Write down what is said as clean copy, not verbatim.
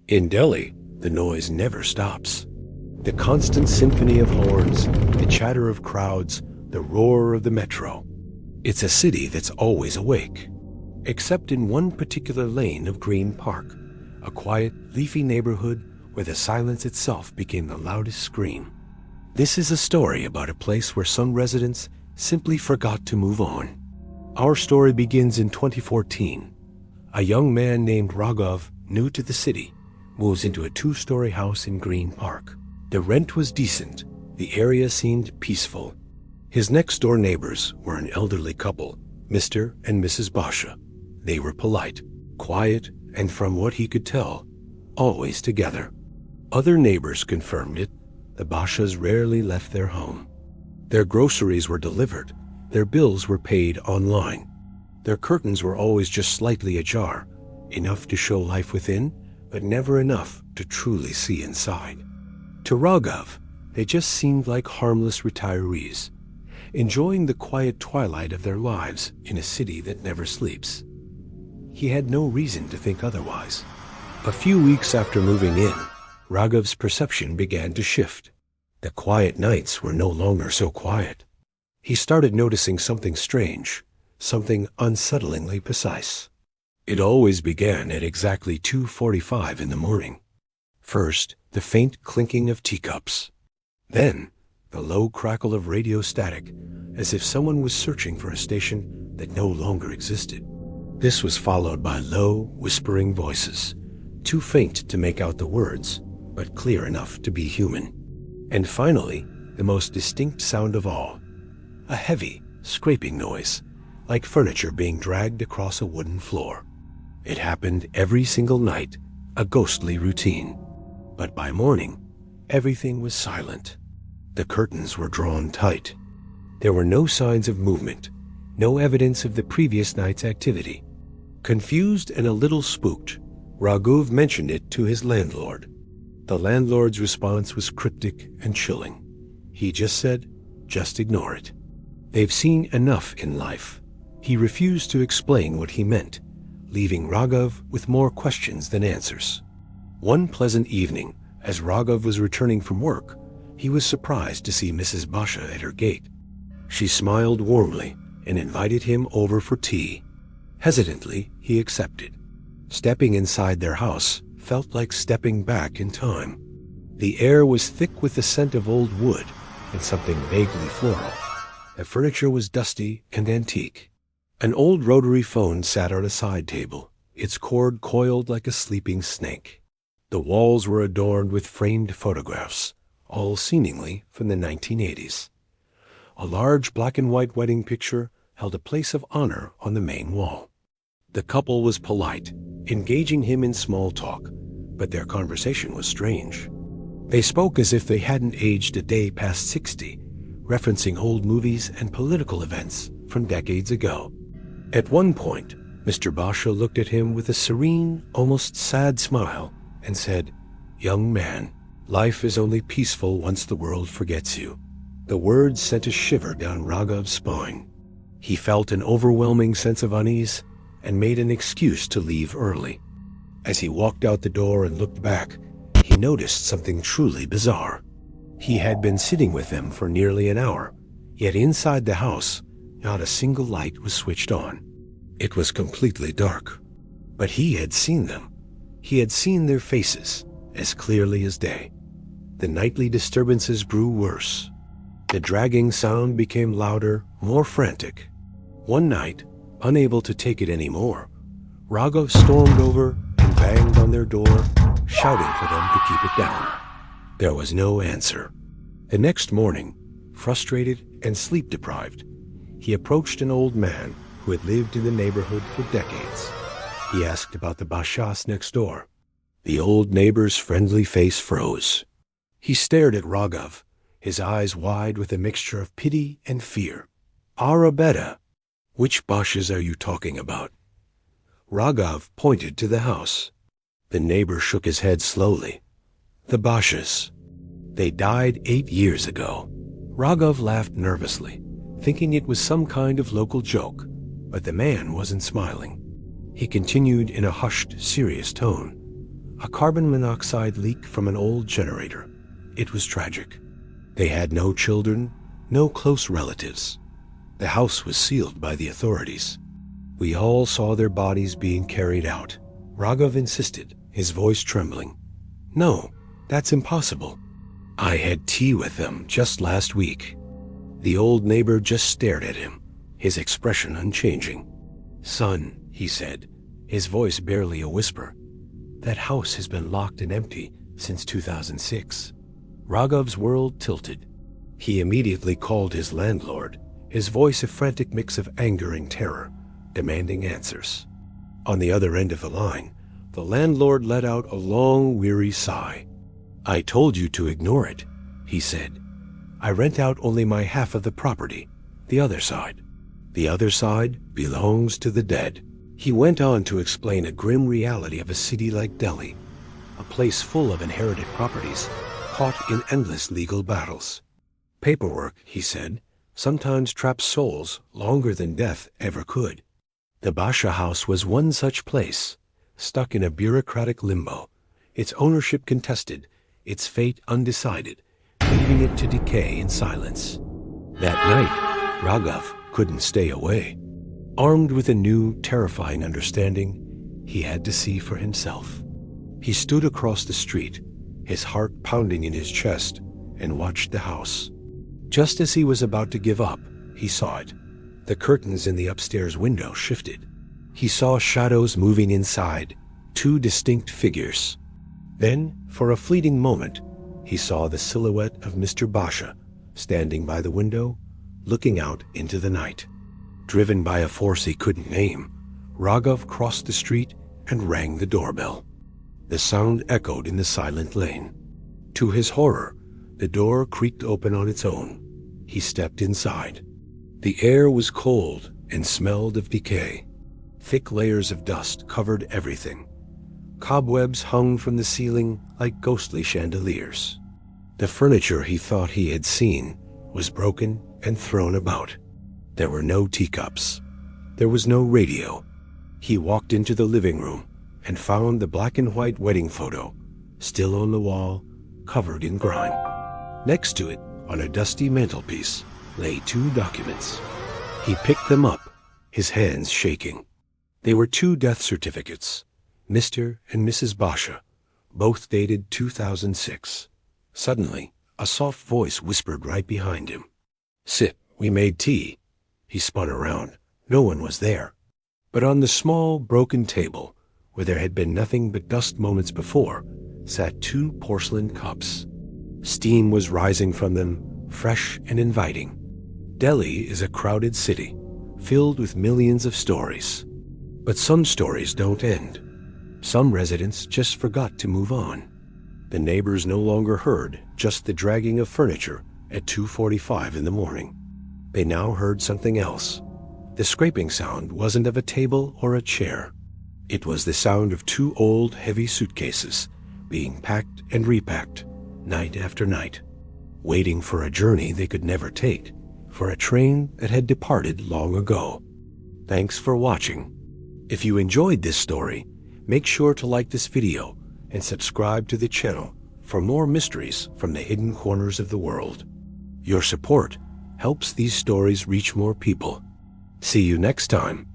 In Delhi, the noise never stops. The constant symphony of horns, the chatter of crowds, the roar of the metro. It's a city that's always awake, except in one particular lane of Green Park, a quiet, leafy neighborhood where the silence itself became the loudest scream. This is a story about a place where some residents simply forgot to move on. Our story begins in 2014. A young man named Raghav, new to the city, moves into a 2-story house in Green Park. The rent was decent. The area seemed peaceful. His next-door neighbors were an elderly couple, Mr. and Mrs. Basha. They were polite, quiet, and from what he could tell, always together. Other neighbors confirmed it. The Bashas rarely left their home. Their groceries were delivered. Their bills were paid online. Their curtains were always just slightly ajar, enough to show life within, but never enough to truly see inside. To Raghav, they just seemed like harmless retirees, enjoying the quiet twilight of their lives in a city that never sleeps. He had no reason to think otherwise. A few weeks after moving in, Raghav's perception began to shift. The quiet nights were no longer so quiet. He started noticing something strange, something unsettlingly precise. It always began at exactly 2:45 in the morning. First, the faint clinking of teacups. Then, the low crackle of radio static, as if someone was searching for a station that no longer existed. This was followed by low, whispering voices, too faint to make out the words, but clear enough to be human. And finally, the most distinct sound of all, a heavy, scraping noise, like furniture being dragged across a wooden floor. It happened every single night, a ghostly routine. But by morning, everything was silent. The curtains were drawn tight. There were no signs of movement, no evidence of the previous night's activity. Confused and a little spooked, Raghav mentioned it to his landlord. The landlord's response was cryptic and chilling. He just said, "Just ignore it. They've seen enough in life." He refused to explain what he meant, leaving Raghav with more questions than answers. One pleasant evening, as Raghav was returning from work, he was surprised to see Mrs. Basha at her gate. She smiled warmly and invited him over for tea. Hesitantly, he accepted. Stepping inside their house felt like stepping back in time. The air was thick with the scent of old wood and something vaguely floral. The furniture was dusty and antique. An old rotary phone sat on a side table, its cord coiled like a sleeping snake. The walls were adorned with framed photographs, all seemingly from the 1980s. A large black-and-white wedding picture held a place of honor on the main wall. The couple was polite, engaging him in small talk, but their conversation was strange. They spoke as if they hadn't aged a day past 60, referencing old movies and political events from decades ago. At one point, Mr. Basha looked at him with a serene, almost sad smile and said, "Young man, life is only peaceful once the world forgets you." The words sent a shiver down Raghav's spine. He felt an overwhelming sense of unease and made an excuse to leave early. As he walked out the door and looked back, he noticed something truly bizarre. He had been sitting with them for nearly an hour, yet inside the house, not a single light was switched on. It was completely dark. But he had seen them. He had seen their faces as clearly as day. The nightly disturbances grew worse. The dragging sound became louder, more frantic. One night, unable to take it anymore, Raghav stormed over and banged on their door, shouting for them to keep it down. There was no answer. The next morning, frustrated and sleep-deprived, he approached an old man who had lived in the neighborhood for decades. He asked about the Bashas next door. The old neighbor's friendly face froze. He stared at Raghav, his eyes wide with a mixture of pity and fear. "Arabetta, which Bashas are you talking about?" Raghav pointed to the house. The neighbor shook his head slowly. "The Bashas. They died 8 years ago." Raghav laughed nervously, thinking it was some kind of local joke, but the man wasn't smiling. He continued in a hushed, serious tone. A carbon monoxide leak from an old generator. It was tragic. They had no children, no close relatives. The house was sealed by the authorities. We all saw their bodies being carried out. Raghav insisted, his voice trembling. No, that's impossible. I had tea with them just last week. The old neighbor just stared at him, his expression unchanging. Son, he said, his voice barely a whisper, that house has been locked and empty since 2006. Raghav's world tilted. He immediately called his landlord, his voice a frantic mix of anger and terror, demanding answers. On the other end of the line, the landlord let out a long, weary sigh. I told you to ignore it, he said. I rent out only my half of the property, the other side. The other side belongs to the dead. He went on to explain a grim reality of a city like Delhi, a place full of inherited properties, caught in endless legal battles. Paperwork, he said, sometimes traps souls longer than death ever could. The Basha house was one such place, stuck in a bureaucratic limbo, its ownership contested, its fate undecided, leaving it to decay in silence. That night, Raghav couldn't stay away. Armed with a new, terrifying understanding, he had to see for himself. He stood across the street, his heart pounding in his chest, and watched the house. Just as he was about to give up, he saw it. The curtains in the upstairs window shifted. He saw shadows moving inside, two distinct figures. Then, for a fleeting moment, he saw the silhouette of Mr. Basha, standing by the window, looking out into the night. Driven by a force he couldn't name, Raghav crossed the street and rang the doorbell. The sound echoed in the silent lane. To his horror, the door creaked open on its own. He stepped inside. The air was cold and smelled of decay. Thick layers of dust covered everything. Cobwebs hung from the ceiling like ghostly chandeliers. The furniture he thought he had seen was broken and thrown about. There were no teacups. There was no radio. He walked into the living room and found the black and white wedding photo, still on the wall, covered in grime. Next to it, on a dusty mantelpiece, lay two documents. He picked them up, his hands shaking. They were two death certificates, Mr. and Mrs. Basha, both dated 2006. Suddenly, a soft voice whispered right behind him. Sit, we made tea. He spun around. No one was there. But on the small, broken table, where there had been nothing but dust moments before, sat two porcelain cups. Steam was rising from them, fresh and inviting. Delhi is a crowded city, filled with millions of stories. But some stories don't end. Some residents just forgot to move on. The neighbors no longer heard just the dragging of furniture at 2:45 in the morning. They now heard something else. The scraping sound wasn't of a table or a chair. It was the sound of two old, heavy suitcases being packed and repacked, night after night, waiting for a journey they could never take, for a train that had departed long ago. Thanks for watching. If you enjoyed this story, make sure to like this video and subscribe to the channel for more mysteries from the hidden corners of the world. Your support helps these stories reach more people. See you next time.